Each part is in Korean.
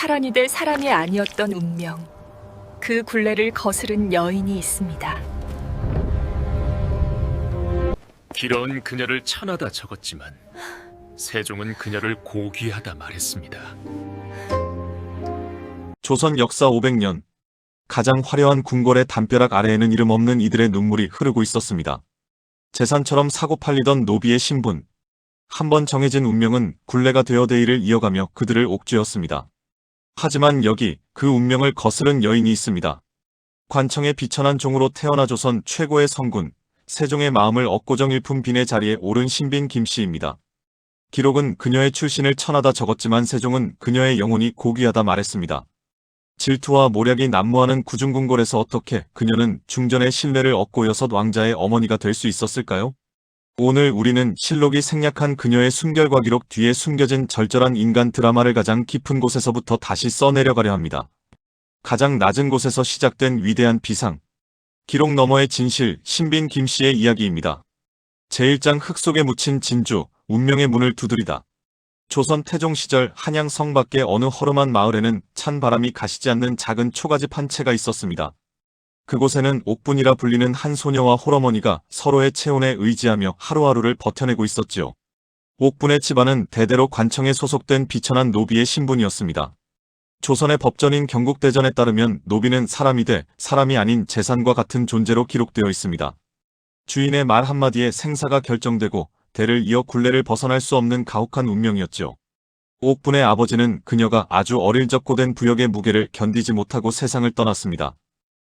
사람이 될 사람이 아니었던 운명, 그 굴레를 거스른 여인이 있습니다. 길어온 그녀를 천하다 적었지만 세종은 그녀를 고귀하다 말했습니다. 조선 역사 500년, 가장 화려한 궁궐의 담벼락 아래에는 이름 없는 이들의 눈물이 흐르고 있었습니다. 재산처럼 사고 팔리던 노비의 신분, 한번 정해진 운명은 굴레가 되어 대의를 이어가며 그들을 옥죄었습니다. 하지만 여기 그 운명을 거스른 여인이 있습니다. 관청의 비천한 종으로 태어나 조선 최고의 성군, 세종의 마음을 얻고정 일품 빈의 자리에 오른 신빈 김씨입니다. 기록은 그녀의 출신을 천하다 적었지만 세종은 그녀의 영혼이 고귀하다 말했습니다. 질투와 모략이 난무하는 구중궁궐에서 어떻게 그녀는 중전의 신뢰를 얻고 여섯 왕자의 어머니가 될 수 있었을까요? 오늘 우리는 실록이 생략한 그녀의 순결과 기록 뒤에 숨겨진 절절한 인간 드라마를 가장 깊은 곳에서부터 다시 써내려가려 합니다. 가장 낮은 곳에서 시작된 위대한 비상, 기록 너머의 진실, 신빈 김씨의 이야기입니다. 제1장 흙 속에 묻힌 진주, 운명의 문을 두드리다. 조선 태종 시절 한양 성 밖의 어느 허름한 마을에는 찬 바람이 가시지 않는 작은 초가집 한 채가 있었습니다. 그곳에는 옥분이라 불리는 한 소녀와 홀어머니가 서로의 체온에 의지하며 하루하루를 버텨내고 있었지요. 옥분의 집안은 대대로 관청에 소속된 비천한 노비의 신분이었습니다. 조선의 법전인 경국대전에 따르면 노비는 사람이 돼 사람이 아닌 재산과 같은 존재로 기록되어 있습니다. 주인의 말 한마디에 생사가 결정되고 대를 이어 굴레를 벗어날 수 없는 가혹한 운명이었죠. 옥분의 아버지는 그녀가 아주 어릴 적 고된 부역의 무게를 견디지 못하고 세상을 떠났습니다.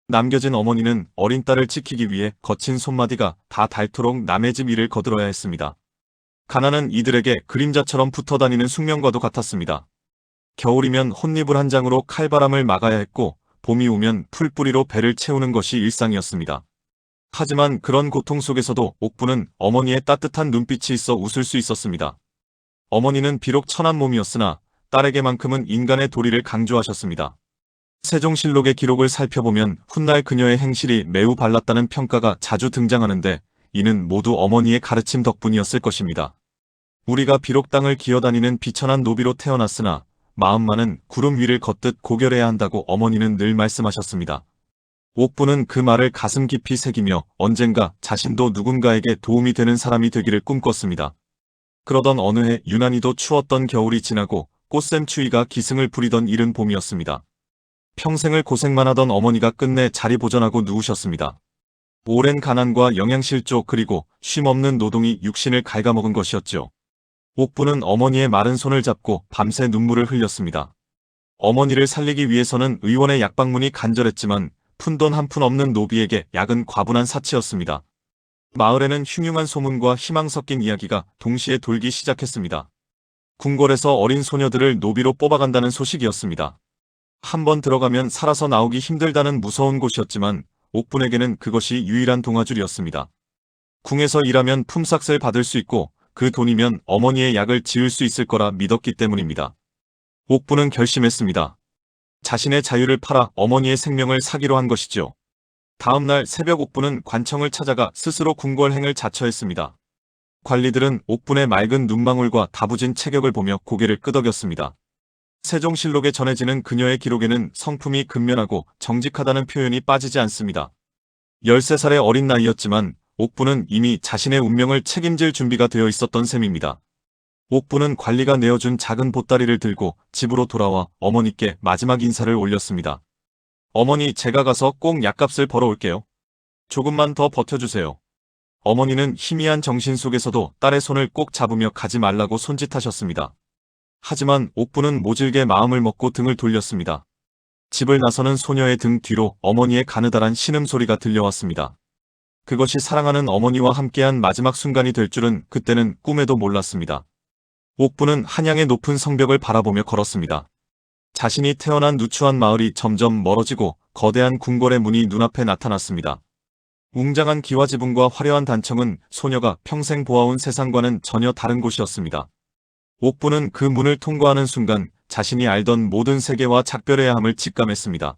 남겨진 어머니는 어린 딸을 지키기 위해 거친 손마디가 다 닳도록 남의 집 일을 거들어야 했습니다. 가난은 이들에게 그림자처럼 붙어다니는 숙명과도 같았습니다. 겨울이면 혼잎을 한 장으로 칼바람을 막아야 했고 봄이 오면 풀뿌리로 배를 채우는 것이 일상이었습니다. 하지만 그런 고통 속에서도 옥분은 어머니의 따뜻한 눈빛이 있어 웃을 수 있었습니다. 어머니는 비록 천한 몸이었으나 딸에게만큼은 인간의 도리를 강조하셨습니다. 세종실록의 기록을 살펴보면 훗날 그녀의 행실이 매우 발랐다는 평가가 자주 등장하는데 이는 모두 어머니의 가르침 덕분이었을 것입니다. 우리가 비록 땅을 기어다니는 비천한 노비로 태어났으나 마음만은 구름 위를 걷듯 고결해야 한다고 어머니는 늘 말씀하셨습니다. 옥분은 그 말을 가슴 깊이 새기며 언젠가 자신도 누군가에게 도움이 되는 사람이 되기를 꿈꿨습니다. 그러던 어느 해 유난히도 추웠던 겨울이 지나고 꽃샘추위가 기승을 부리던 이른 봄이었습니다. 평생을 고생만 하던 어머니가 끝내 자리 보전하고 누우셨습니다. 오랜 가난과 영양실조 그리고 쉼없는 노동이 육신을 갉아먹은 것이었죠. 옥분은 어머니의 마른 손을 잡고 밤새 눈물을 흘렸습니다. 어머니를 살리기 위해서는 의원의 약방문이 간절했지만 푼돈 한 푼 없는 노비에게 약은 과분한 사치였습니다. 마을에는 흉흉한 소문과 희망 섞인 이야기가 동시에 돌기 시작했습니다. 궁궐에서 어린 소녀들을 노비로 뽑아간다는 소식이었습니다. 한번 들어가면 살아서 나오기 힘들다는 무서운 곳이었지만 옥분에게는 그것이 유일한 동아줄이었습니다. 궁에서 일하면 품삯을 받을 수 있고 그 돈이면 어머니의 약을 지을 수 있을 거라 믿었기 때문입니다. 옥분은 결심했습니다. 자신의 자유를 팔아 어머니의 생명을 사기로 한 것이죠. 다음날 새벽 옥분은 관청을 찾아가 스스로 궁궐행을 자처했습니다. 관리들은 옥분의 맑은 눈망울과 다부진 체격을 보며 고개를 끄덕였습니다. 세종실록에 전해지는 그녀의 기록에는 성품이 근면하고 정직하다는 표현이 빠지지 않습니다. 13살의 어린 나이였지만 옥분은 이미 자신의 운명을 책임질 준비가 되어 있었던 셈입니다. 옥분은 관리가 내어준 작은 보따리를 들고 집으로 돌아와 어머니께 마지막 인사를 올렸습니다. 어머니, 제가 가서 꼭 약값을 벌어올게요. 조금만 더 버텨주세요. 어머니는 희미한 정신 속에서도 딸의 손을 꼭 잡으며 가지 말라고 손짓하셨습니다. 하지만 옥분은 모질게 마음을 먹고 등을 돌렸습니다. 집을 나서는 소녀의 등 뒤로 어머니의 가느다란 신음소리가 들려왔습니다. 그것이 사랑하는 어머니와 함께한 마지막 순간이 될 줄은 그때는 꿈에도 몰랐습니다. 옥분은 한양의 높은 성벽을 바라보며 걸었습니다. 자신이 태어난 누추한 마을이 점점 멀어지고 거대한 궁궐의 문이 눈앞에 나타났습니다. 웅장한 기와지붕과 화려한 단청은 소녀가 평생 보아온 세상과는 전혀 다른 곳이었습니다. 옥분은 그 문을 통과하는 순간 자신이 알던 모든 세계와 작별해야 함을 직감했습니다.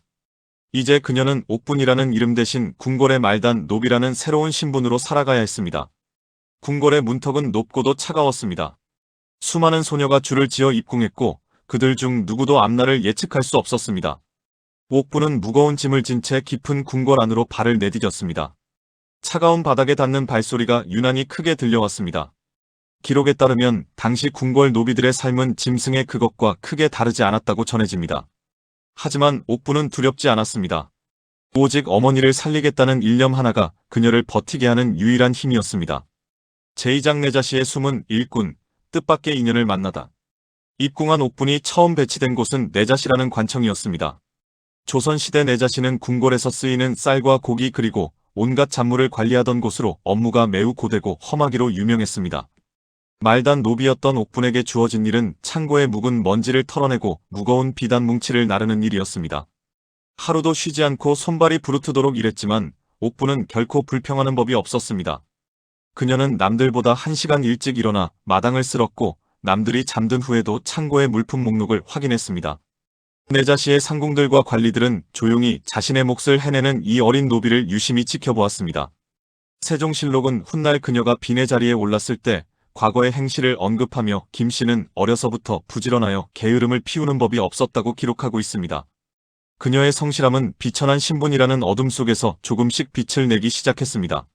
이제 그녀는 옥분이라는 이름 대신 궁궐의 말단 노비라는 새로운 신분으로 살아가야 했습니다. 궁궐의 문턱은 높고도 차가웠습니다. 수많은 소녀가 줄을 지어 입궁했고 그들 중 누구도 앞날을 예측할 수 없었습니다. 옥부는 무거운 짐을 진 채 깊은 궁궐 안으로 발을 내디뎠습니다. 차가운 바닥에 닿는 발소리가 유난히 크게 들려왔습니다. 기록에 따르면 당시 궁궐 노비들의 삶은 짐승의 그것과 크게 다르지 않았다고 전해집니다. 하지만 옥부는 두렵지 않았습니다. 오직 어머니를 살리겠다는 일념 하나가 그녀를 버티게 하는 유일한 힘이었습니다. 제2장 네자시의 숨은 일꾼, 뜻밖의 인연을 만나다. 입궁한 옥분이 처음 배치된 곳은 네자시라는 관청이었습니다. 조선시대 네자시는 궁궐에서 쓰이는 쌀과 고기 그리고 온갖 작물을 관리하던 곳으로 업무가 매우 고되고 험하기로 유명했습니다. 말단 노비였던 옥분에게 주어진 일은 창고에 묵은 먼지를 털어내고 무거운 비단 뭉치를 나르는 일이었습니다. 하루도 쉬지 않고 손발이 부르트도록 일했지만 옥분은 결코 불평하는 법이 없었습니다. 그녀는 남들보다 1시간 일찍 일어나 마당을 쓸었고 남들이 잠든 후에도 창고의 물품 목록을 확인했습니다. 네자시의 상궁들과 관리들은 조용히 자신의 몫을 해내는 이 어린 노비를 유심히 지켜보았습니다. 세종실록은 훗날 그녀가 비내 자리에 올랐을 때 과거의 행실을 언급하며 김 씨는 어려서부터 부지런하여 게으름을 피우는 법이 없었다고 기록하고 있습니다. 그녀의 성실함은 비천한 신분이라는 어둠 속에서 조금씩 빛을 내기 시작했습니다.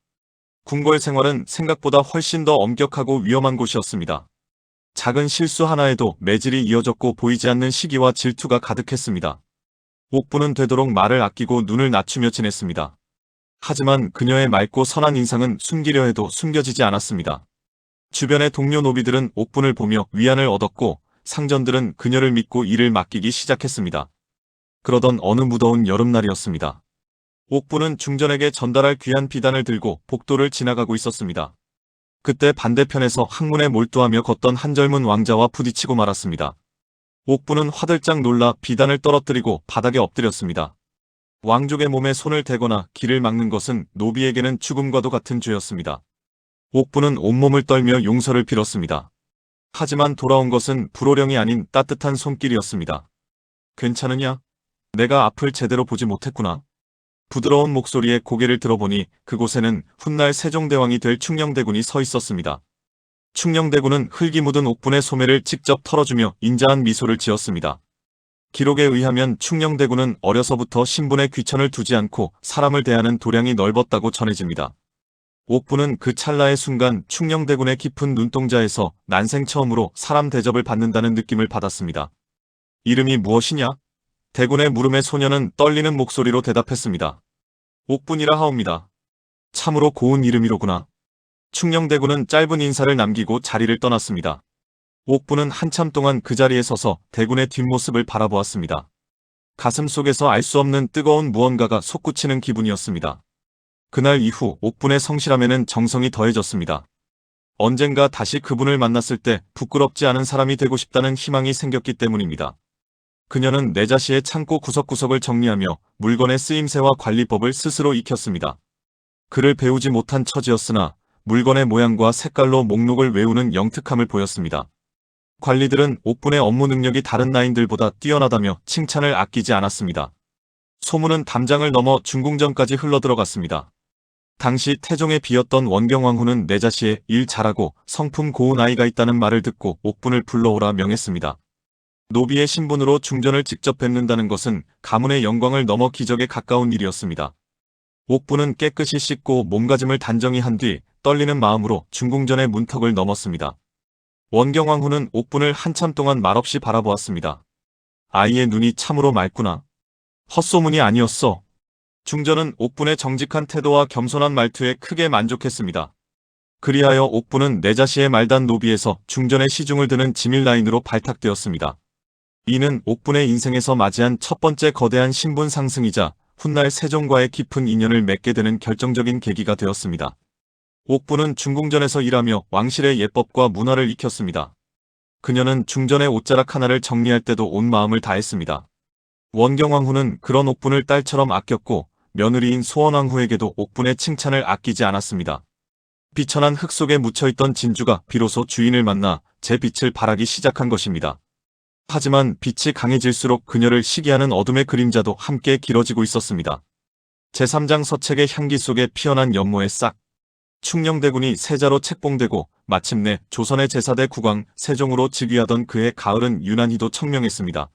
궁궐 생활은 생각보다 훨씬 더 엄격하고 위험한 곳이었습니다. 작은 실수 하나에도 매질이 이어졌고 보이지 않는 시기와 질투가 가득했습니다. 옥부는 되도록 말을 아끼고 눈을 낮추며 지냈습니다. 하지만 그녀의 맑고 선한 인상은 숨기려 해도 숨겨지지 않았습니다. 주변의 동료 노비들은 옥분을 보며 위안을 얻었고 상전들은 그녀를 믿고 일을 맡기기 시작했습니다. 그러던 어느 무더운 여름날이었습니다. 옥분은 중전에게 전달할 귀한 비단을 들고 복도를 지나가고 있었습니다. 그때 반대편에서 항문에 몰두하며 걷던 한 젊은 왕자와 부딪히고 말았습니다. 옥분은 화들짝 놀라 비단을 떨어뜨리고 바닥에 엎드렸습니다. 왕족의 몸에 손을 대거나 길을 막는 것은 노비에게는 죽음과도 같은 죄였습니다. 옥부는 온몸을 떨며 용서를 빌었습니다. 하지만 돌아온 것은 불호령이 아닌 따뜻한 손길이었습니다. 괜찮으냐? 내가 앞을 제대로 보지 못했구나. 부드러운 목소리에 고개를 들어보니 그곳에는 훗날 세종대왕이 될 충녕대군이 서 있었습니다. 충녕대군은 흙이 묻은 옥분의 소매를 직접 털어주며 인자한 미소를 지었습니다. 기록에 의하면 충녕대군은 어려서부터 신분에 귀천을 두지 않고 사람을 대하는 도량이 넓었다고 전해집니다. 옥부는 그 찰나의 순간 충녕대군의 깊은 눈동자에서 난생 처음으로 사람 대접을 받는다는 느낌을 받았습니다. 이름이 무엇이냐? 대군의 물음에 소녀는 떨리는 목소리로 대답했습니다. 옥분이라 하옵니다. 참으로 고운 이름이로구나. 충녕대군은 짧은 인사를 남기고 자리를 떠났습니다. 옥부는 한참 동안 그 자리에 서서 대군의 뒷모습을 바라보았습니다. 가슴속에서 알 수 없는 뜨거운 무언가가 솟구치는 기분이었습니다. 그날 이후 옥분의 성실함에는 정성이 더해졌습니다. 언젠가 다시 그분을 만났을 때 부끄럽지 않은 사람이 되고 싶다는 희망이 생겼기 때문입니다. 그녀는 네자시의 창고 구석구석을 정리하며 물건의 쓰임새와 관리법을 스스로 익혔습니다. 글을 배우지 못한 처지였으나 물건의 모양과 색깔로 목록을 외우는 영특함을 보였습니다. 관리들은 옥분의 업무 능력이 다른 나인들보다 뛰어나다며 칭찬을 아끼지 않았습니다. 소문은 담장을 넘어 중궁전까지 흘러들어갔습니다. 당시 태종에 비었던 원경왕후는 네자시에 일 잘하고 성품 고운 아이가 있다는 말을 듣고 옥분을 불러오라 명했습니다. 노비의 신분으로 중전을 직접 뵙는다는 것은 가문의 영광을 넘어 기적에 가까운 일이었습니다. 옥분은 깨끗이 씻고 몸가짐을 단정히 한 뒤 떨리는 마음으로 중궁전의 문턱을 넘었습니다. 원경왕후는 옥분을 한참 동안 말없이 바라보았습니다. 아이의 눈이 참으로 맑구나. 헛소문이 아니었어. 중전은 옥분의 정직한 태도와 겸손한 말투에 크게 만족했습니다. 그리하여 옥분은 네자시의 말단 노비에서 중전의 시중을 드는 지밀 라인으로 발탁되었습니다. 이는 옥분의 인생에서 맞이한 첫 번째 거대한 신분 상승이자 훗날 세종과의 깊은 인연을 맺게 되는 결정적인 계기가 되었습니다. 옥분은 중궁전에서 일하며 왕실의 예법과 문화를 익혔습니다. 그녀는 중전의 옷자락 하나를 정리할 때도 온 마음을 다했습니다. 원경왕후는 그런 옥분을 딸처럼 아꼈고 며느리인 소원왕후에게도 옥분의 칭찬을 아끼지 않았습니다. 비천한 흙 속에 묻혀있던 진주가 비로소 주인을 만나 제 빛을 발하기 시작한 것입니다. 하지만 빛이 강해질수록 그녀를 시기하는 어둠의 그림자도 함께 길어지고 있었습니다. 제3장 서책의 향기 속에 피어난 연모의 싹. 충녕대군이 세자로 책봉되고 마침내 조선의 제4대 국왕 세종으로 즉위하던 그해 가을은 유난히도 청명했습니다.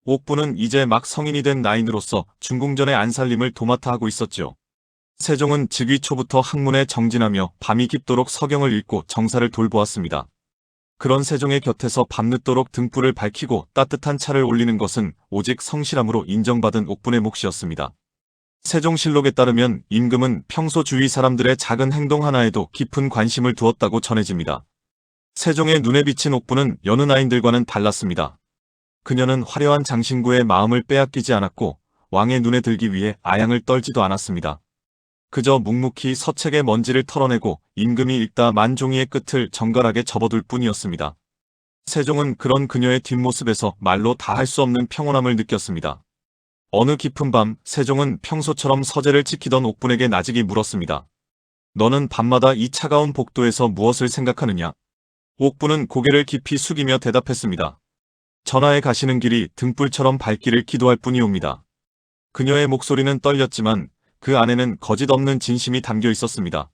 옥부는 이제 막 성인이 된 나인으로서 중궁전의 안살림을 도맡아 하고 있었죠. 세종은 즉위 초부터 학문에 정진하며 밤이 깊도록 서경을 읽고 정사를 돌보았습니다. 그런 세종의 곁에서 밤늦도록 등불을 밝히고 따뜻한 차를 올리는 것은 오직 성실함으로 인정받은 옥분의 몫이었습니다. 세종실록에 따르면 임금은 평소 주위 사람들의 작은 행동 하나에도 깊은 관심을 두었다고 전해집니다. 세종의 눈에 비친 옥부는 여느 나인들과는 달랐습니다. 그녀는 화려한 장신구의 마음을 빼앗기지 않았고 왕의 눈에 들기 위해 아양을 떨지도 않았습니다. 그저 묵묵히 서책의 먼지를 털어내고 임금이 읽다 만 종이의 끝을 정갈하게 접어둘 뿐이었습니다. 세종은 그런 그녀의 뒷모습에서 말로 다 할 수 없는 평온함을 느꼈습니다. 어느 깊은 밤 세종은 평소처럼 서재를 지키던 옥분에게 나직이 물었습니다. 너는 밤마다 이 차가운 복도에서 무엇을 생각하느냐? 옥분은 고개를 깊이 숙이며 대답했습니다. 전하에 가시는 길이 등불처럼 밝기를 기도할 뿐이옵니다. 그녀의 목소리는 떨렸지만 그 안에는 거짓 없는 진심이 담겨 있었습니다.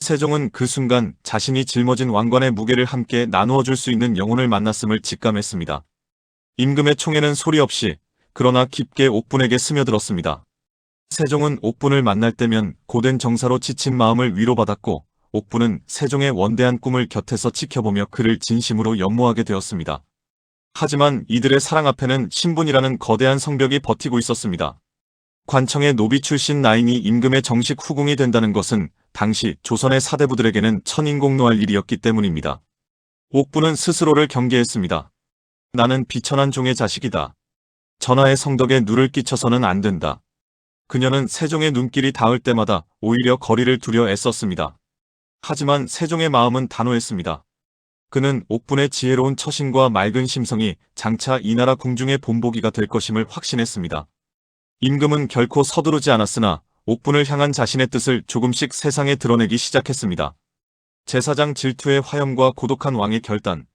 세종은 그 순간 자신이 짊어진 왕관의 무게를 함께 나누어 줄 수 있는 영혼을 만났음을 직감했습니다. 임금의 총에는 소리 없이 그러나 깊게 옥분에게 스며들었습니다. 세종은 옥분을 만날 때면 고된 정사로 지친 마음을 위로받았고 옥분은 세종의 원대한 꿈을 곁에서 지켜보며 그를 진심으로 연모하게 되었습니다. 하지만 이들의 사랑 앞에는 신분이라는 거대한 성벽이 버티고 있었습니다. 관청의 노비 출신 나인이 임금의 정식 후궁이 된다는 것은 당시 조선의 사대부들에게는 천인공노할 일이었기 때문입니다. 옥부는 스스로를 경계했습니다. 나는 비천한 종의 자식이다. 전하의 성덕에 누를 끼쳐서는 안 된다. 그녀는 세종의 눈길이 닿을 때마다 오히려 거리를 두려 애썼습니다. 하지만 세종의 마음은 단호했습니다. 그는 옥분의 지혜로운 처신과 맑은 심성이 장차 이 나라 궁중의 본보기가 될 것임을 확신했습니다. 임금은 결코 서두르지 않았으나 옥분을 향한 자신의 뜻을 조금씩 세상에 드러내기 시작했습니다. 제사장 질투의 화염과 고독한 왕의 결단.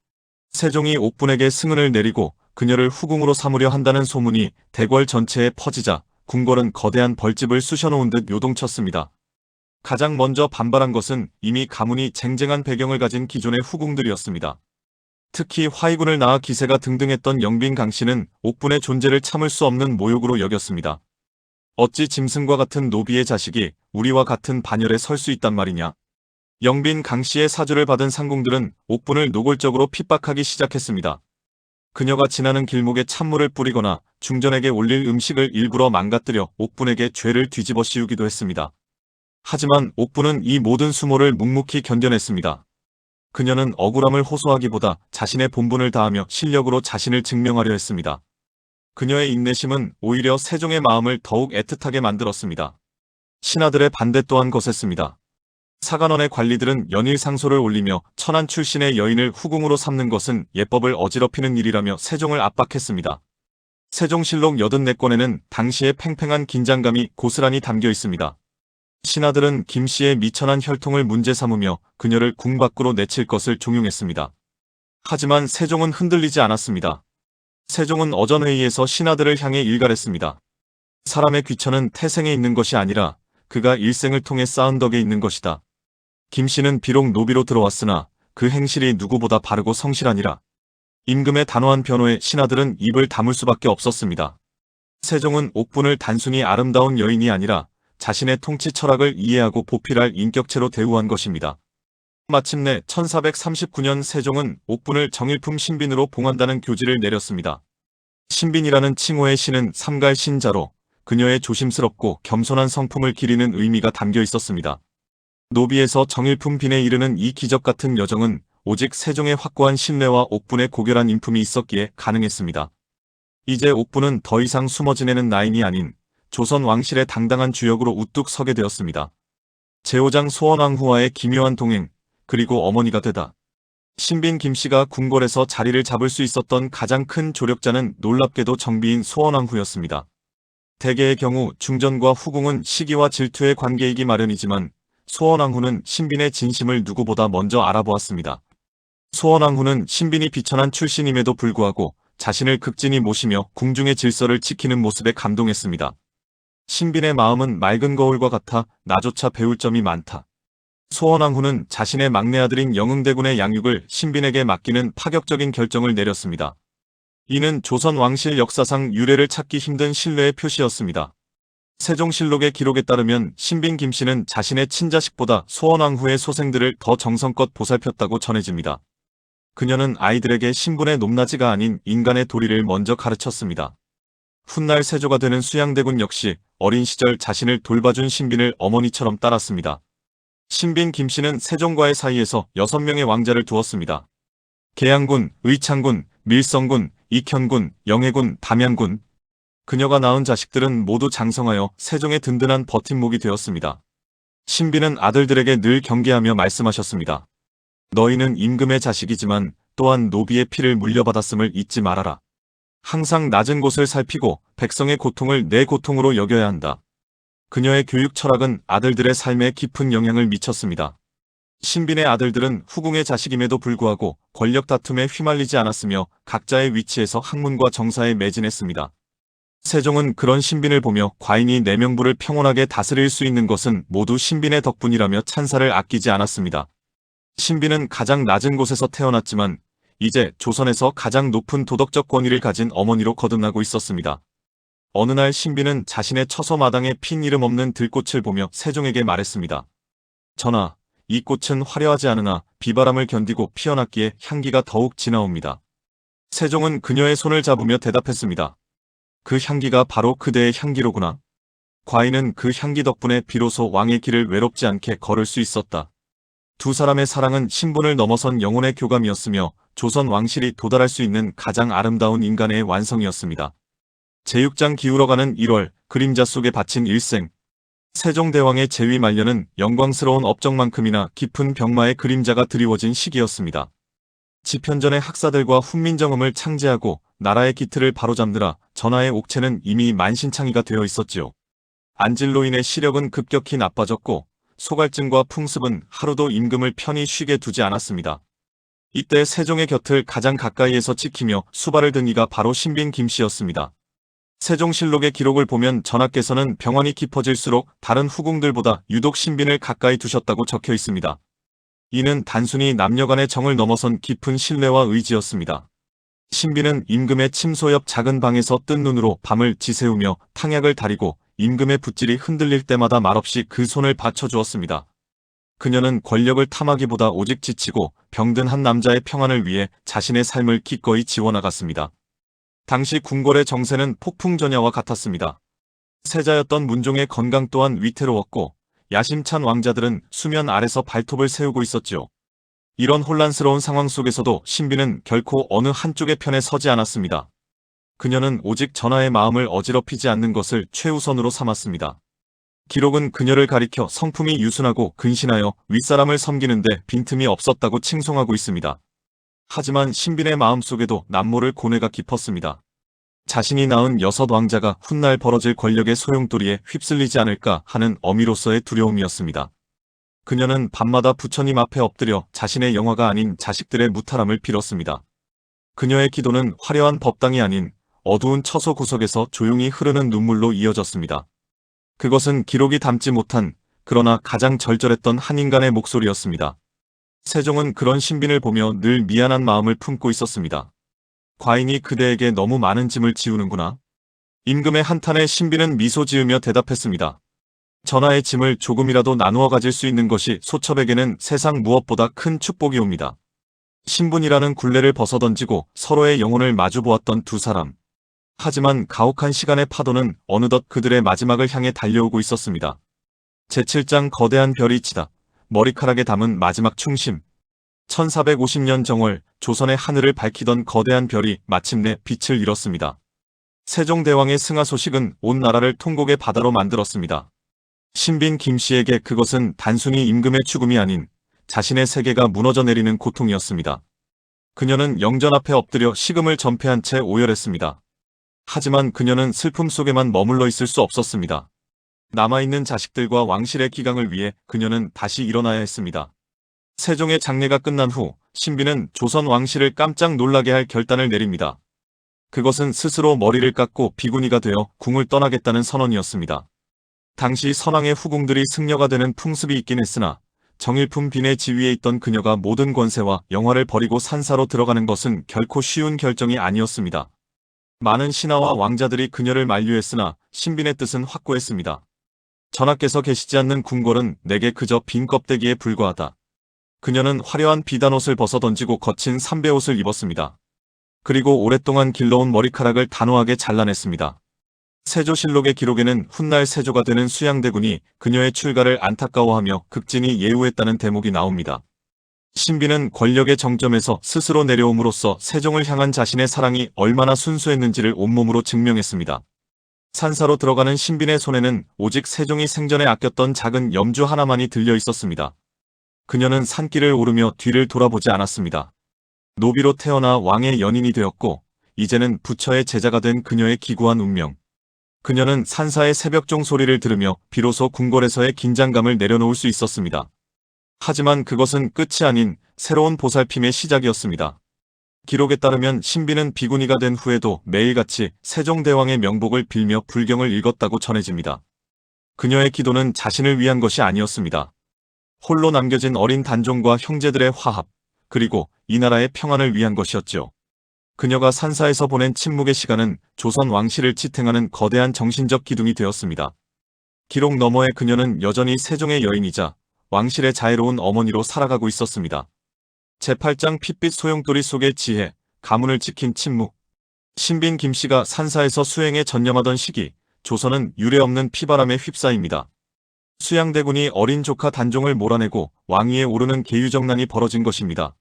세종이 옥분에게 승은을 내리고 그녀를 후궁으로 삼으려 한다는 소문이 대궐 전체에 퍼지자 궁궐은 거대한 벌집을 쑤셔놓은 듯 요동쳤습니다. 가장 먼저 반발한 것은 이미 가문이 쟁쟁한 배경을 가진 기존의 후궁들이었습니다. 특히 화이군을 낳아 기세가 등등했던 영빈 강씨는 옥분의 존재를 참을 수 없는 모욕으로 여겼습니다. 어찌 짐승과 같은 노비의 자식이 우리와 같은 반열에 설 수 있단 말이냐. 영빈 강씨의 사주를 받은 상궁들은 옥분을 노골적으로 핍박하기 시작했습니다. 그녀가 지나는 길목에 찬물을 뿌리거나 중전에게 올릴 음식을 일부러 망가뜨려 옥분에게 죄를 뒤집어 씌우기도 했습니다. 하지만 옥분은 이 모든 수모를 묵묵히 견뎌냈습니다. 그녀는 억울함을 호소하기보다 자신의 본분을 다하며 실력으로 자신을 증명하려 했습니다. 그녀의 인내심은 오히려 세종의 마음을 더욱 애틋하게 만들었습니다. 신하들의 반대 또한 거셌습니다. 사간원의 관리들은 연일 상소를 올리며 천한 출신의 여인을 후궁으로 삼는 것은 예법을 어지럽히는 일이라며 세종을 압박했습니다. 세종실록 84권에는 당시의 팽팽한 긴장감이 고스란히 담겨 있습니다. 신하들은 김씨의 미천한 혈통을 문제 삼으며 그녀를 궁 밖으로 내칠 것을 종용했습니다. 하지만 세종은 흔들리지 않았습니다. 세종은 어전회의에서 신하들을 향해 일갈했습니다. 사람의 귀천은 태생에 있는 것이 아니라 그가 일생을 통해 쌓은 덕에 있는 것이다. 김씨는 비록 노비로 들어왔으나 그 행실이 누구보다 바르고 성실하니라. 임금의 단호한 변호에 신하들은 입을 다물 수밖에 없었습니다. 세종은 옥분을 단순히 아름다운 여인이 아니라 자신의 통치 철학을 이해하고 보필할 인격체로 대우한 것입니다. 마침내 1439년 세종은 옥분을 정일품 신빈으로 봉한다는 교지를 내렸습니다. 신빈이라는 칭호의 신은 삼갈 신자로 그녀의 조심스럽고 겸손한 성품을 기리는 의미가 담겨 있었습니다. 노비에서 정일품 빈에 이르는 이 기적 같은 여정은 오직 세종의 확고한 신뢰와 옥분의 고결한 인품이 있었기에 가능했습니다. 이제 옥분은 더 이상 숨어 지내는 나인이 아닌 조선 왕실의 당당한 주역으로 우뚝 서게 되었습니다. 제5장 소원왕후와의 기묘한 동행, 그리고 어머니가 되다. 신빈 김씨가 궁궐에서 자리를 잡을 수 있었던 가장 큰 조력자는 놀랍게도 정비인 소원왕후였습니다. 대개의 경우 중전과 후궁은 시기와 질투의 관계이기 마련이지만 소원왕후는 신빈의 진심을 누구보다 먼저 알아보았습니다. 소원왕후는 신빈이 비천한 출신임에도 불구하고 자신을 극진히 모시며 궁중의 질서를 지키는 모습에 감동했습니다. 신빈의 마음은 맑은 거울과 같아 나조차 배울 점이 많다. 소원왕후는 자신의 막내 아들인 영흥대군의 양육을 신빈에게 맡기는 파격적인 결정을 내렸습니다. 이는 조선 왕실 역사상 유례를 찾기 힘든 신뢰의 표시였습니다. 세종실록의 기록에 따르면 신빈 김씨는 자신의 친자식보다 소원왕후의 소생들을 더 정성껏 보살폈다고 전해집니다. 그녀는 아이들에게 신분의 높낮이가 아닌 인간의 도리를 먼저 가르쳤습니다. 훗날 세조가 되는 수양대군 역시 어린 시절 자신을 돌봐준 신빈을 어머니처럼 따랐습니다. 신빈 김씨는 세종과의 사이에서 6명의 왕자를 두었습니다. 계양군, 의창군, 밀성군, 익현군, 영해군, 담양군. 그녀가 낳은 자식들은 모두 장성하여 세종의 든든한 버팀목이 되었습니다. 신빈은 아들들에게 늘 경계하며 말씀하셨습니다. 너희는 임금의 자식이지만 또한 노비의 피를 물려받았음을 잊지 말아라. 항상 낮은 곳을 살피고 백성의 고통을 내 고통으로 여겨야 한다. 그녀의 교육 철학은 아들들의 삶에 깊은 영향을 미쳤습니다. 신빈의 아들들은 후궁의 자식임에도 불구하고 권력 다툼에 휘말리지 않았으며 각자의 위치에서 학문과 정사에 매진했습니다. 세종은 그런 신빈을 보며 과인이 내명부를 평온하게 다스릴 수 있는 것은 모두 신빈의 덕분이라며 찬사를 아끼지 않았습니다. 신빈은 가장 낮은 곳에서 태어났지만 이제 조선에서 가장 높은 도덕적 권위를 가진 어머니로 거듭나고 있었습니다. 어느 날 신빈은 자신의 처소마당에 핀 이름 없는 들꽃을 보며 세종에게 말했습니다. 전하, 이 꽃은 화려하지 않으나 비바람을 견디고 피어났기에 향기가 더욱 진하옵니다. 세종은 그녀의 손을 잡으며 대답했습니다. 그 향기가 바로 그대의 향기로구나. 과인은 그 향기 덕분에 비로소 왕의 길을 외롭지 않게 걸을 수 있었다. 두 사람의 사랑은 신분을 넘어선 영혼의 교감이었으며 조선 왕실이 도달할 수 있는 가장 아름다운 인간의 완성이었습니다. 제6장 기울어가는 1월, 그림자 속에 바친 일생. 세종대왕의 재위 말년은 영광스러운 업적만큼이나 깊은 병마의 그림자가 드리워진 시기였습니다. 집현전의 학사들과 훈민정음을 창제하고 나라의 기틀을 바로잡느라 전하의 옥체는 이미 만신창이가 되어 있었지요. 안질로 인해 시력은 급격히 나빠졌고 소갈증과 풍습은 하루도 임금을 편히 쉬게 두지 않았습니다. 이때 세종의 곁을 가장 가까이에서 지키며 수발을 든 이가 바로 신빈 김씨였습니다. 세종실록의 기록을 보면 전하께서는 병환이 깊어질수록 다른 후궁들보다 유독 신빈을 가까이 두셨다고 적혀 있습니다. 이는 단순히 남녀간의 정을 넘어선 깊은 신뢰와 의지였습니다. 신빈은 임금의 침소 옆 작은 방에서 뜬 눈으로 밤을 지새우며 탕약을 다리고 임금의 붓질이 흔들릴 때마다 말없이 그 손을 받쳐주었습니다. 그녀는 권력을 탐하기보다 오직 지치고 병든 한 남자의 평안을 위해 자신의 삶을 기꺼이 지워나갔습니다. 당시 궁궐의 정세는 폭풍전야와 같았습니다. 세자였던 문종의 건강 또한 위태로웠고 야심찬 왕자들은 수면 아래서 발톱을 세우고 있었지요. 이런 혼란스러운 상황 속에서도 신빈은 결코 어느 한쪽의 편에 서지 않았습니다. 그녀는 오직 전하의 마음을 어지럽히지 않는 것을 최우선으로 삼았습니다. 기록은 그녀를 가리켜 성품이 유순하고 근신하여 윗사람을 섬기는데 빈틈이 없었다고 칭송하고 있습니다. 하지만 신빈의 마음속에도 남모를 고뇌가 깊었습니다. 자신이 낳은 6 왕자가 훗날 벌어질 권력의 소용돌이에 휩쓸리지 않을까 하는 어미로서의 두려움이었습니다. 그녀는 밤마다 부처님 앞에 엎드려 자신의 영화가 아닌 자식들의 무탈함을 빌었습니다. 그녀의 기도는 화려한 법당이 아닌 어두운 처소 구석에서 조용히 흐르는 눈물로 이어졌습니다. 그것은 기록이 담지 못한 그러나 가장 절절했던 한 인간의 목소리였습니다. 세종은 그런 신빈을 보며 늘 미안한 마음을 품고 있었습니다. 과인이 그대에게 너무 많은 짐을 지우는구나. 임금의 한탄에 신빈은 미소 지으며 대답했습니다. 전하의 짐을 조금이라도 나누어 가질 수 있는 것이 소첩에게는 세상 무엇보다 큰 축복이 옵니다. 신분이라는 굴레를 벗어던지고 서로의 영혼을 마주보았던 두 사람. 하지만 가혹한 시간의 파도는 어느덧 그들의 마지막을 향해 달려오고 있었습니다. 제7장 거대한 별이 치다. 머리카락에 담은 마지막 충심. 1450년 정월 조선의 하늘을 밝히던 거대한 별이 마침내 빛을 잃었습니다. 세종대왕의 승하 소식은 온 나라를 통곡의 바다로 만들었습니다. 신빈 김씨에게 그것은 단순히 임금의 죽음이 아닌 자신의 세계가 무너져 내리는 고통이었습니다. 그녀는 영전 앞에 엎드려 식음을 전폐한 채 오열했습니다. 하지만 그녀는 슬픔 속에만 머물러 있을 수 없었습니다. 남아있는 자식들과 왕실의 기강을 위해 그녀는 다시 일어나야 했습니다. 세종의 장례가 끝난 후 신빈은 조선 왕실을 깜짝 놀라게 할 결단을 내립니다. 그것은 스스로 머리를 깎고 비구니가 되어 궁을 떠나겠다는 선언이었습니다. 당시 선왕의 후궁들이 승려가 되는 풍습이 있긴 했으나 정일품 빈의 지위에 있던 그녀가 모든 권세와 영화를 버리고 산사로 들어가는 것은 결코 쉬운 결정이 아니었습니다. 많은 신하와 왕자들이 그녀를 만류했으나 신빈의 뜻은 확고했습니다. 전하께서 계시지 않는 궁궐은 내게 그저 빈 껍데기에 불과하다. 그녀는 화려한 비단옷을 벗어던지고 거친 삼배옷을 입었습니다. 그리고 오랫동안 길러온 머리카락을 단호하게 잘라냈습니다. 세조실록의 기록에는 훗날 세조가 되는 수양대군이 그녀의 출가를 안타까워하며 극진히 예우했다는 대목이 나옵니다. 신비는 권력의 정점에서 스스로 내려옴으로써 세종을 향한 자신의 사랑이 얼마나 순수했는지를 온몸으로 증명했습니다. 산사로 들어가는 신빈의 손에는 오직 세종이 생전에 아꼈던 작은 염주 하나만이 들려 있었습니다. 그녀는 산길을 오르며 뒤를 돌아보지 않았습니다. 노비로 태어나 왕의 연인이 되었고 이제는 부처의 제자가 된 그녀의 기구한 운명. 그녀는 산사의 새벽종 소리를 들으며 비로소 궁궐에서의 긴장감을 내려놓을 수 있었습니다. 하지만 그것은 끝이 아닌 새로운 보살핌의 시작이었습니다. 기록에 따르면 신비는 비구니가 된 후에도 매일같이 세종대왕의 명복을 빌며 불경을 읽었다고 전해집니다. 그녀의 기도는 자신을 위한 것이 아니었습니다. 홀로 남겨진 어린 단종과 형제들의 화합, 그리고 이 나라의 평안을 위한 것이었죠. 그녀가 산사에서 보낸 침묵의 시간은 조선 왕실을 지탱하는 거대한 정신적 기둥이 되었습니다. 기록 너머에 그녀는 여전히 세종의 여인이자 왕실의 자애로운 어머니로 살아가고 있었습니다. 제8장 핏빛 소용돌이 속의 지혜, 가문을 지킨 침묵. 신빈 김씨가 산사에서 수행에 전념하던 시기, 조선은 유례없는 피바람에 휩싸입니다. 수양대군이 어린 조카 단종을 몰아내고 왕위에 오르는 계유정난이 벌어진 것입니다.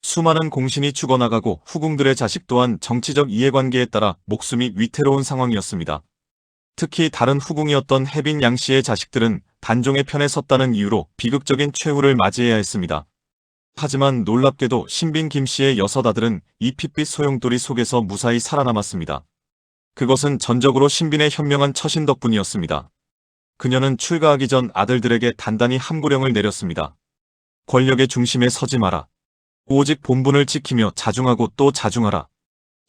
수많은 공신이 죽어나가고 후궁들의 자식 또한 정치적 이해관계에 따라 목숨이 위태로운 상황이었습니다. 특히 다른 후궁이었던 혜빈 양씨의 자식들은 단종의 편에 섰다는 이유로 비극적인 최후를 맞이해야 했습니다. 하지만 놀랍게도 신빈 김씨의 6 아들은 이 핏빛 소용돌이 속에서 무사히 살아남았습니다. 그것은 전적으로 신빈의 현명한 처신 덕분이었습니다. 그녀는 출가하기 전 아들들에게 단단히 함구령을 내렸습니다. 권력의 중심에 서지 마라. 오직 본분을 지키며 자중하고 또 자중하라.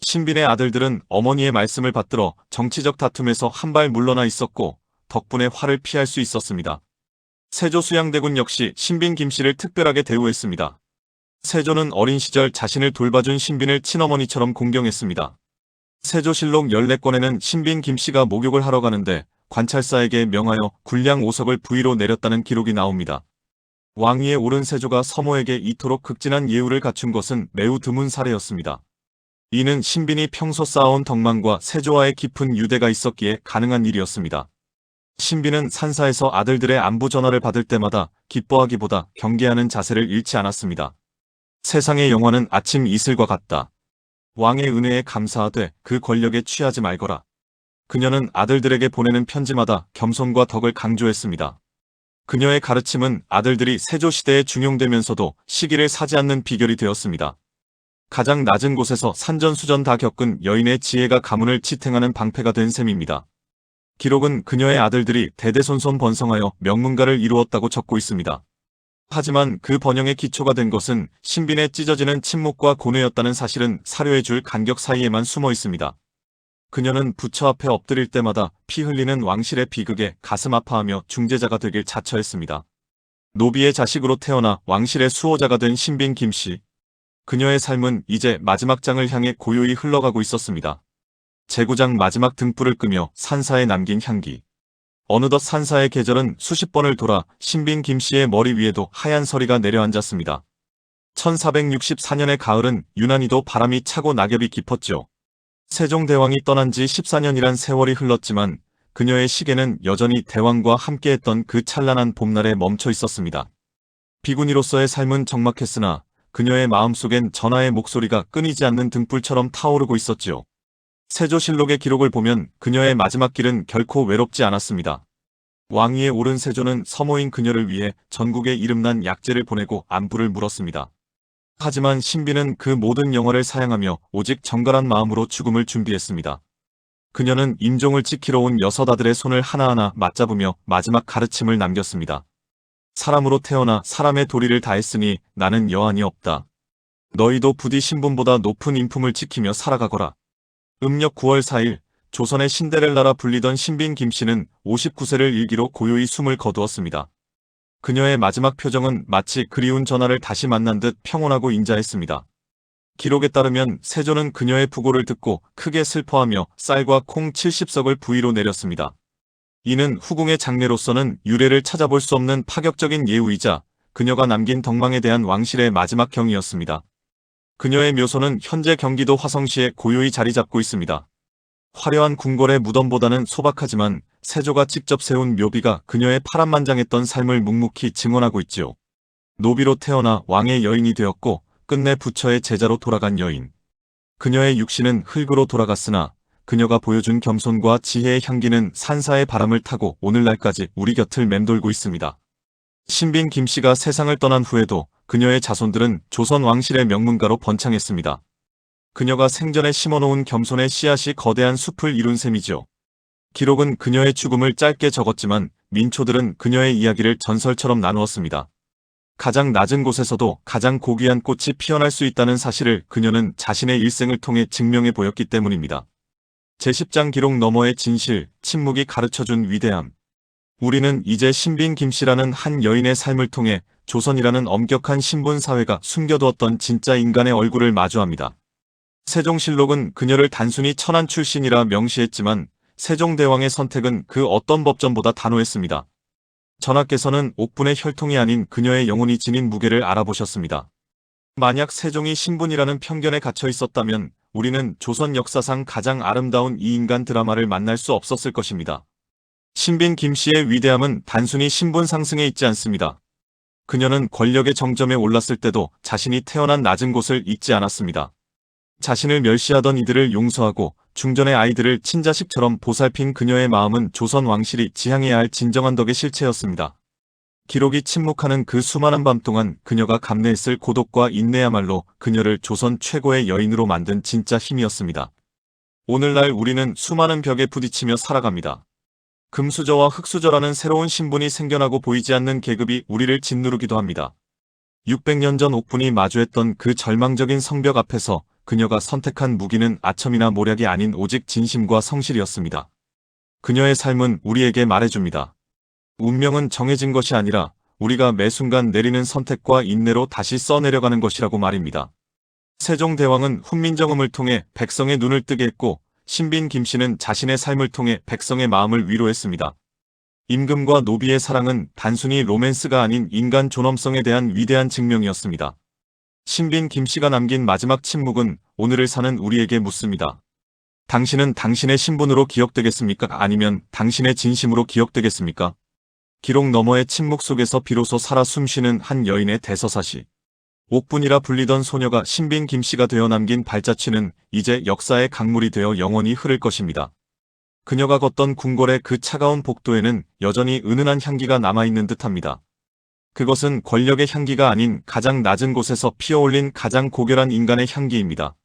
신빈의 아들들은 어머니의 말씀을 받들어 정치적 다툼에서 한 발 물러나 있었고 덕분에 화를 피할 수 있었습니다. 세조 수양대군 역시 신빈 김씨를 특별하게 대우했습니다. 세조는 어린 시절 자신을 돌봐준 신빈을 친어머니처럼 공경했습니다. 세조실록 14권에는 신빈 김씨가 목욕을 하러 가는데 관찰사에게 명하여 군량 5석을 부위로 내렸다는 기록이 나옵니다. 왕위에 오른 세조가 서모에게 이토록 극진한 예우를 갖춘 것은 매우 드문 사례였습니다. 이는 신빈이 평소 쌓아온 덕망과 세조와의 깊은 유대가 있었기에 가능한 일이었습니다. 신빈은 산사에서 아들들의 안부 전화를 받을 때마다 기뻐하기보다 경계하는 자세를 잃지 않았습니다. 세상의 영화는 아침 이슬과 같다. 왕의 은혜에 감사하되 그 권력에 취하지 말거라. 그녀는 아들들에게 보내는 편지마다 겸손과 덕을 강조했습니다. 그녀의 가르침은 아들들이 세조시대에 중용되면서도 시기를 사지 않는 비결이 되었습니다. 가장 낮은 곳에서 산전수전 다 겪은 여인의 지혜가 가문을 지탱하는 방패가 된 셈입니다. 기록은 그녀의 아들들이 대대손손 번성하여 명문가를 이루었다고 적고 있습니다. 하지만 그 번영의 기초가 된 것은 신빈의 찢어지는 침묵과 고뇌였다는 사실은 사료의 줄 간격 사이에만 숨어 있습니다. 그녀는 부처 앞에 엎드릴 때마다 피 흘리는 왕실의 비극에 가슴 아파하며 중재자가 되길 자처했습니다. 노비의 자식으로 태어나 왕실의 수호자가 된 신빈 김씨. 그녀의 삶은 이제 마지막 장을 향해 고요히 흘러가고 있었습니다. 제구장 마지막 등불을 끄며 산사에 남긴 향기. 어느덧 산사의 계절은 수십 번을 돌아 신빈 김씨의 머리 위에도 하얀 서리가 내려앉았습니다. 1464년의 가을은 유난히도 바람이 차고 낙엽이 깊었죠. 세종대왕이 떠난 지 14년이란 세월이 흘렀지만 그녀의 시계는 여전히 대왕과 함께했던 그 찬란한 봄날에 멈춰 있었습니다. 비구니로서의 삶은 적막했으나 그녀의 마음속엔 전하의 목소리가 끊이지 않는 등불처럼 타오르고 있었지요. 세조실록의 기록을 보면 그녀의 마지막 길은 결코 외롭지 않았습니다. 왕위에 오른 세조는 서모인 그녀를 위해 전국에 이름난 약재를 보내고 안부를 물었습니다. 하지만 신비는 그 모든 영화를 사양하며 오직 정갈한 마음으로 죽음을 준비했습니다. 그녀는 임종을 지키러 온 6 아들의 손을 하나하나 맞잡으며 마지막 가르침을 남겼습니다. 사람으로 태어나 사람의 도리를 다했으니 나는 여한이 없다. 너희도 부디 신분보다 높은 인품을 지키며 살아가거라. 음력 9월 4일 조선의 신데렐라라 불리던 신빈 김씨는 59세를 일기로 고요히 숨을 거두었습니다. 그녀의 마지막 표정은 마치 그리운 전하를 다시 만난 듯 평온하고 인자했습니다. 기록에 따르면 세조는 그녀의 부고를 듣고 크게 슬퍼하며 쌀과 콩 70석을 부위로 내렸습니다. 이는 후궁의 장례로서는 유례를 찾아볼 수 없는 파격적인 예우이자 그녀가 남긴 덕망에 대한 왕실의 마지막 경이었습니다. 그녀의 묘소는 현재 경기도 화성시에 고요히 자리 잡고 있습니다. 화려한 궁궐의 무덤보다는 소박하지만 세조가 직접 세운 묘비가 그녀의 파란만장했던 삶을 묵묵히 증언하고 있지요. 노비로 태어나 왕의 여인이 되었고 끝내 부처의 제자로 돌아간 여인. 그녀의 육신은 흙으로 돌아갔으나 그녀가 보여준 겸손과 지혜의 향기는 산사의 바람을 타고 오늘날까지 우리 곁을 맴돌고 있습니다. 신빈 김씨가 세상을 떠난 후에도 그녀의 자손들은 조선 왕실의 명문가로 번창했습니다. 그녀가 생전에 심어놓은 겸손의 씨앗이 거대한 숲을 이룬 셈이죠. 기록은 그녀의 죽음을 짧게 적었지만 민초들은 그녀의 이야기를 전설처럼 나누었습니다. 가장 낮은 곳에서도 가장 고귀한 꽃이 피어날 수 있다는 사실을 그녀는 자신의 일생을 통해 증명해 보였기 때문입니다. 제10장 기록 너머의 진실, 침묵이 가르쳐준 위대함. 우리는 이제 신빈 김씨라는 한 여인의 삶을 통해 조선이라는 엄격한 신분 사회가 숨겨두었던 진짜 인간의 얼굴을 마주합니다. 세종실록은 그녀를 단순히 천한 출신이라 명시했지만 세종대왕의 선택은 그 어떤 법전보다 단호했습니다. 전하께서는 옥분의 혈통이 아닌 그녀의 영혼이 지닌 무게를 알아보셨습니다. 만약 세종이 신분이라는 편견에 갇혀 있었다면 우리는 조선 역사상 가장 아름다운 이 인간 드라마를 만날 수 없었을 것입니다. 신빈 김씨의 위대함은 단순히 신분 상승에 있지 않습니다. 그녀는 권력의 정점에 올랐을 때도 자신이 태어난 낮은 곳을 잊지 않았습니다. 자신을 멸시하던 이들을 용서하고 중전의 아이들을 친자식처럼 보살핀 그녀의 마음은 조선 왕실이 지향해야 할 진정한 덕의 실체였습니다. 기록이 침묵하는 그 수많은 밤 동안 그녀가 감내했을 고독과 인내야말로 그녀를 조선 최고의 여인으로 만든 진짜 힘이었습니다. 오늘날 우리는 수많은 벽에 부딪히며 살아갑니다. 금수저와 흑수저라는 새로운 신분이 생겨나고 보이지 않는 계급이 우리를 짓누르기도 합니다. 600년 전 옥분이 마주했던 그 절망적인 성벽 앞에서 그녀가 선택한 무기는 아첨이나 모략이 아닌 오직 진심과 성실이었습니다. 그녀의 삶은 우리에게 말해줍니다. 운명은 정해진 것이 아니라 우리가 매 순간 내리는 선택과 인내로 다시 써내려가는 것이라고 말입니다. 세종대왕은 훈민정음을 통해 백성의 눈을 뜨게 했고 신빈 김씨는 자신의 삶을 통해 백성의 마음을 위로했습니다. 임금과 노비의 사랑은 단순히 로맨스가 아닌 인간 존엄성에 대한 위대한 증명이었습니다. 신빈 김씨가 남긴 마지막 침묵은 오늘을 사는 우리에게 묻습니다. 당신은 당신의 신분으로 기억되겠습니까? 아니면 당신의 진심으로 기억되겠습니까? 기록 너머의 침묵 속에서 비로소 살아 숨쉬는 한 여인의 대서사시. 옥분이라 불리던 소녀가 신빈 김씨가 되어 남긴 발자취는 이제 역사의 강물이 되어 영원히 흐를 것입니다. 그녀가 걷던 궁궐의 그 차가운 복도에는 여전히 은은한 향기가 남아있는 듯합니다. 그것은 권력의 향기가 아닌 가장 낮은 곳에서 피어올린 가장 고결한 인간의 향기입니다.